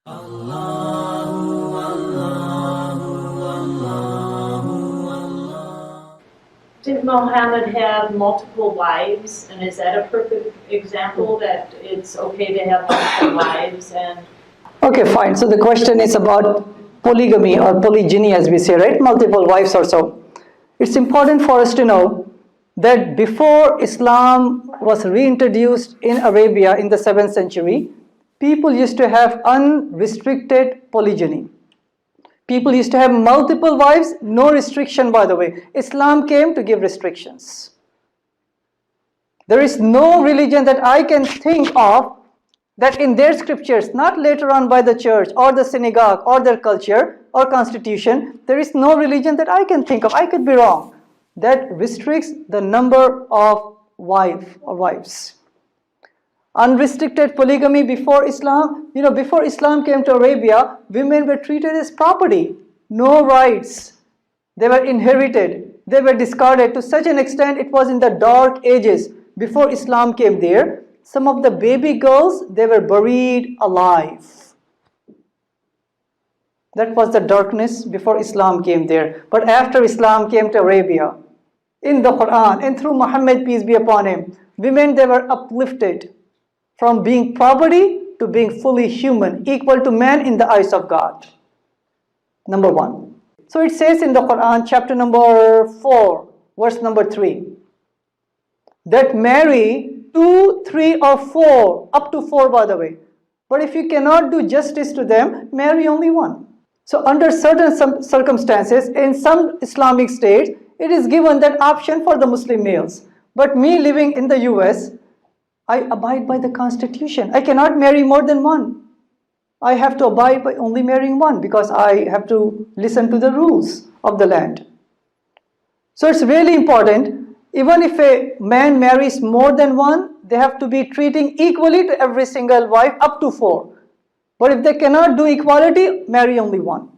Did Muhammad have multiple wives, and is that a perfect example that it's okay to have multiple wives? And Okay, fine. So the question is about polygamy or polygyny, as we say, right? Multiple wives or so. It's important for us to know that before Islam was reintroduced in Arabia in the 7th century, people used to have unrestricted polygyny. People used to have multiple wives, no restriction, by the way. Islam came to give restrictions. There is no religion that I can think of that in their scriptures, not later on by the church or the synagogue or their culture or constitution, there is no religion that I can think of, I could be wrong, that restricts the number of wives. Unrestricted polygamy before Islam, before Islam came to Arabia, women were treated as property, no rights. They were inherited, they were discarded to such an extent it was in the dark ages before Islam came there. Some of the baby girls, they were buried alive. That was the darkness before Islam came there. But after Islam came to Arabia, in the Quran and through Muhammad, peace be upon him, women, they were uplifted from being property to being fully human, equal to man in the eyes of God. Number one. So it says in the Quran, chapter number 4, verse number 3, that marry 2, 3 or 4, up to 4 by the way. But if you cannot do justice to them, marry only one. So under certain circumstances, in some Islamic states, it is given that option for the Muslim males. But me living in the US, I abide by the constitution. I cannot marry more than one. I have to abide by only marrying one because I have to listen to the rules of the land. So it's really important, even if a man marries more than one, they have to be treating equally to every single wife up to 4. But if they cannot do equality, marry only one.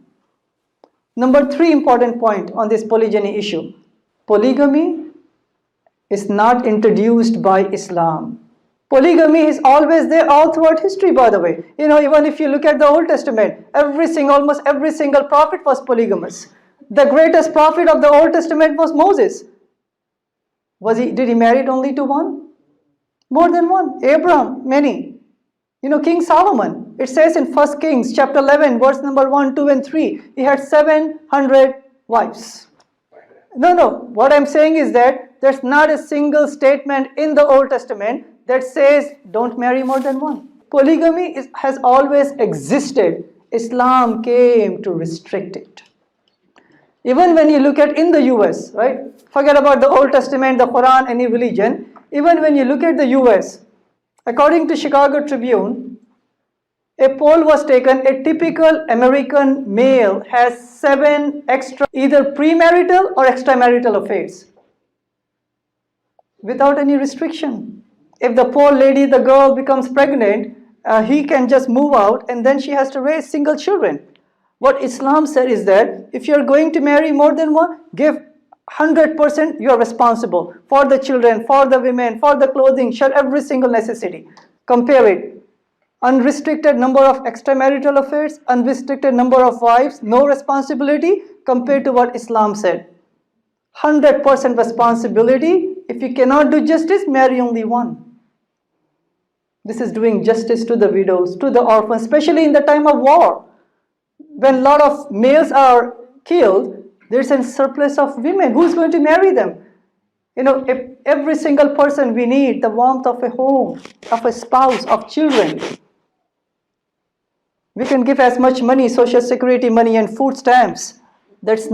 Number 3 important point on this polygyny issue. Polygamy is not introduced by Islam. Polygamy is always there all throughout history, by the way. Even if you look at the Old Testament, almost every single prophet was polygamous. The greatest prophet of the Old Testament was Moses. Did he marry only to one? More than one. Abraham, many. King Solomon, it says in 1 Kings chapter 11, verse number 1, 2 and 3, he had 700 wives. No, what I'm saying is that there's not a single statement in the Old Testament that says don't marry more than one. Polygamy has always existed. Islam came to restrict it. Even when you look at in the US, right? Forget about the Old Testament, the Quran, any religion. Even when you look at the US, according to Chicago Tribune, a poll was taken, a typical American male has 7 extra, either premarital or extramarital affairs, without any restriction. If the poor lady, the girl becomes pregnant, he can just move out and then she has to raise single children. What Islam said is that if you're going to marry more than one, give 100% you are responsible for the children, for the women, for the clothing, share every single necessity. Compare it. Unrestricted number of extramarital affairs, unrestricted number of wives, no responsibility, compared to what Islam said. 100% responsibility. If you cannot do justice, marry only one. This is doing justice to the widows, to the orphans, especially in the time of war. When a lot of males are killed, there's a surplus of women. Who's going to marry them? If every single person, we need the warmth of a home, of a spouse, of children. We can give as much money, social security money and food stamps. That's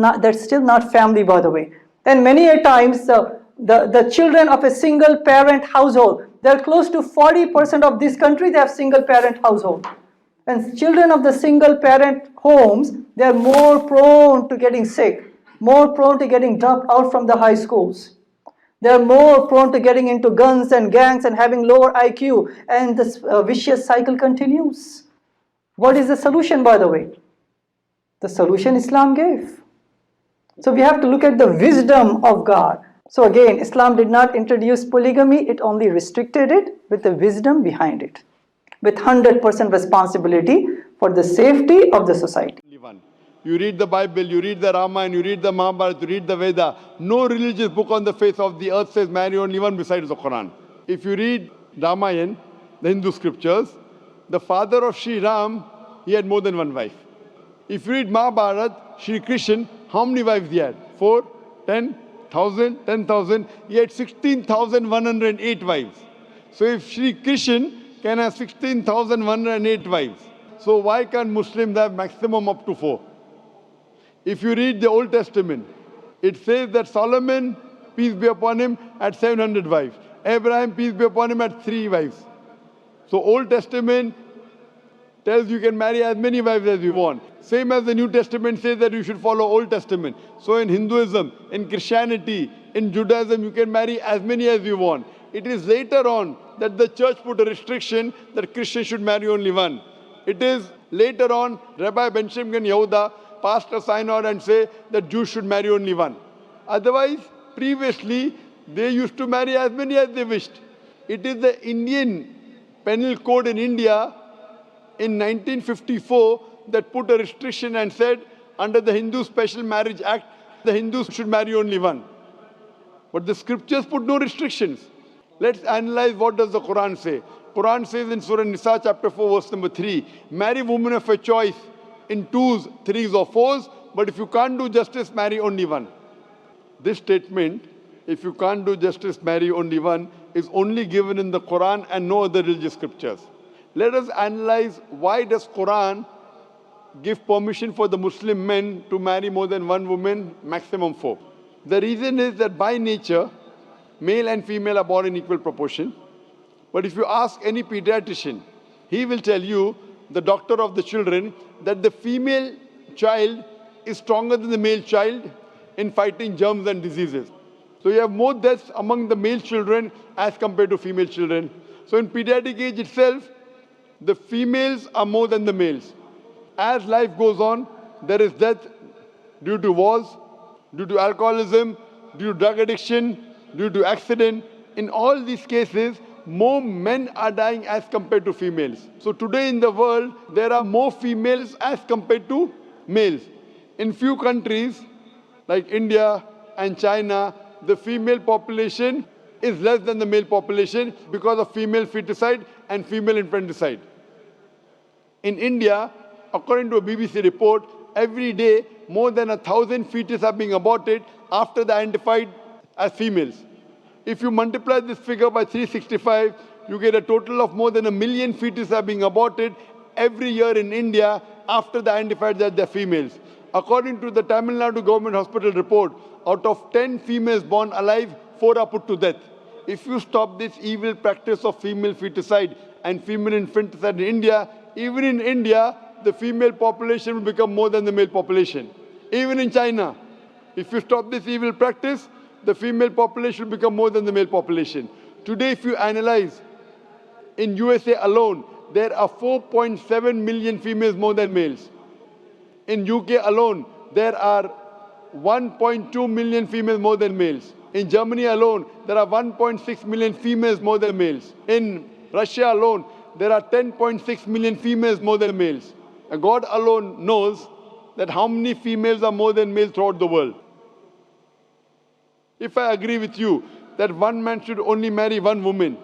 still not family, by the way. And many a times, the children of a single parent household, they're close to 40% of this country, they have single parent household. And children of the single parent homes, they're more prone to getting sick, more prone to getting dropped out from the high schools. They're more prone to getting into guns and gangs and having lower IQ, and this vicious cycle continues. What is the solution, by the way? The solution Islam gave. So we have to look at the wisdom of God. So again, Islam did not introduce polygamy, it only restricted it with the wisdom behind it, with 100% responsibility for the safety of the society. Only one. You read the Bible, you read the Ramayana, you read the Mahabharata, you read the Veda. No religious book on the face of the earth says marry only one besides the Quran. If you read Ramayana, the Hindu scriptures, the father of Sri Ram, he had more than one wife. If you read Mahabharata, Sri Krishna, how many wives he had? 4, 10, 1,000, 10,000. He had 16,108 wives. So if Sri Krishna can have 16,108 wives, so why can't Muslims have maximum up to 4? If you read the Old Testament, it says that Solomon, peace be upon him, had 700 wives. Abraham, peace be upon him, had 3 wives. So Old Testament tells you can marry as many wives as you want. Same as the New Testament says that you should follow Old Testament. So in Hinduism, in Christianity, in Judaism, you can marry as many as you want. It is later on that the church put a restriction that Christians should marry only one. It is later on, Rabbi Benjamin Yehuda passed a synod and say that Jews should marry only one. Otherwise, previously, they used to marry as many as they wished. It is the Indian penal code in India in 1954 that put a restriction and said under the Hindu Special Marriage Act, the Hindus should marry only one. But the scriptures put no restrictions. Let's analyze what does the Quran say. Quran says in Surah Nisa chapter 4 verse number 3, marry women of your choice in 2s, 3s or 4s, but if you can't do justice, marry only one. This statement, if you can't do justice, marry only one, is only given in the Quran and no other religious scriptures. Let us analyze why does Quran give permission for the Muslim men to marry more than one woman, maximum 4. The reason is that by nature, male and female are born in equal proportion. But if you ask any pediatrician, he will tell you, the doctor of the children, that the female child is stronger than the male child in fighting germs and diseases. So you have more deaths among the male children as compared to female children. So in pediatric age itself, the females are more than the males. As life goes on, there is death due to wars, due to alcoholism, due to drug addiction, due to accident. In all these cases, more men are dying as compared to females. So today in the world, there are more females as compared to males. In few countries, like India and China, the female population is less than the male population because of female feticide and female infanticide. In India, according to a BBC report, every day more than 1,000 fetuses are being aborted after they are identified as females. If you multiply this figure by 365, you get a total of more than 1 million fetuses are being aborted every year in India after they are identified that they are females. According to the Tamil Nadu government hospital report, out of 10 females born alive, 4 are put to death. If you stop this evil practice of female feticide and female infanticide in India, even in India, the female population will become more than the male population. Even in China, if you stop this evil practice, the female population will become more than the male population. Today, if you analyze, in USA alone, there are 4.7 million females more than males. In UK alone, there are 1.2 million females more than males. In Germany alone, there are 1.6 million females more than males. In Russia alone, there are 10.6 million females more than males. And God alone knows that how many females are more than males throughout the world. If I agree with you that one man should only marry one woman,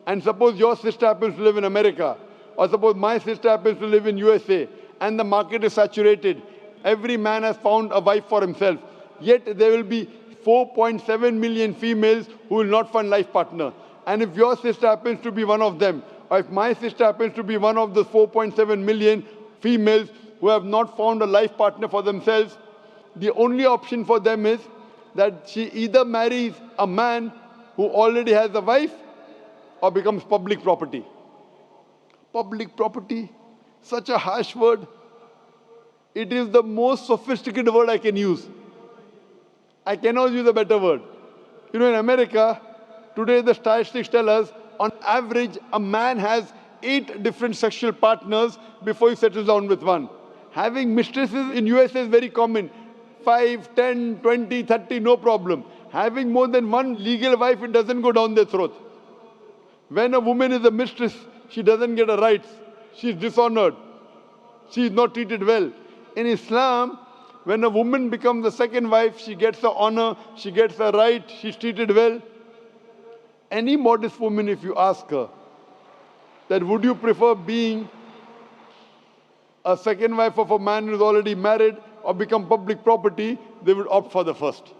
and suppose your sister happens to live in America, or suppose my sister happens to live in USA, and the market is saturated, every man has found a wife for himself, yet there will be 4.7 million females who will not find life partner. And if your sister happens to be one of them, or if my sister happens to be one of the 4.7 million females who have not found a life partner for themselves, the only option for them is that she either marries a man who already has a wife or becomes public property. Public property, such a harsh word. It is the most sophisticated word I can use. I cannot use a better word. You know, in America, today the statistics tell us, on average, a man has 8 different sexual partners before he settles down with one. Having mistresses in USA is very common. 5, 10, 20, 30, no problem. Having more than one legal wife, it doesn't go down their throat. When a woman is a mistress, she doesn't get her rights. She's dishonored. she is not treated well. In Islam, when a woman becomes the second wife, she gets the honor, she gets the right, she's treated well. Any modest woman, if you ask her, that would you prefer being a second wife of a man who is already married or become public property, they would opt for the first.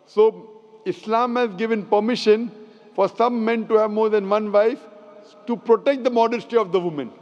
So Islam has given permission for some men to have more than one wife to protect the modesty of the woman.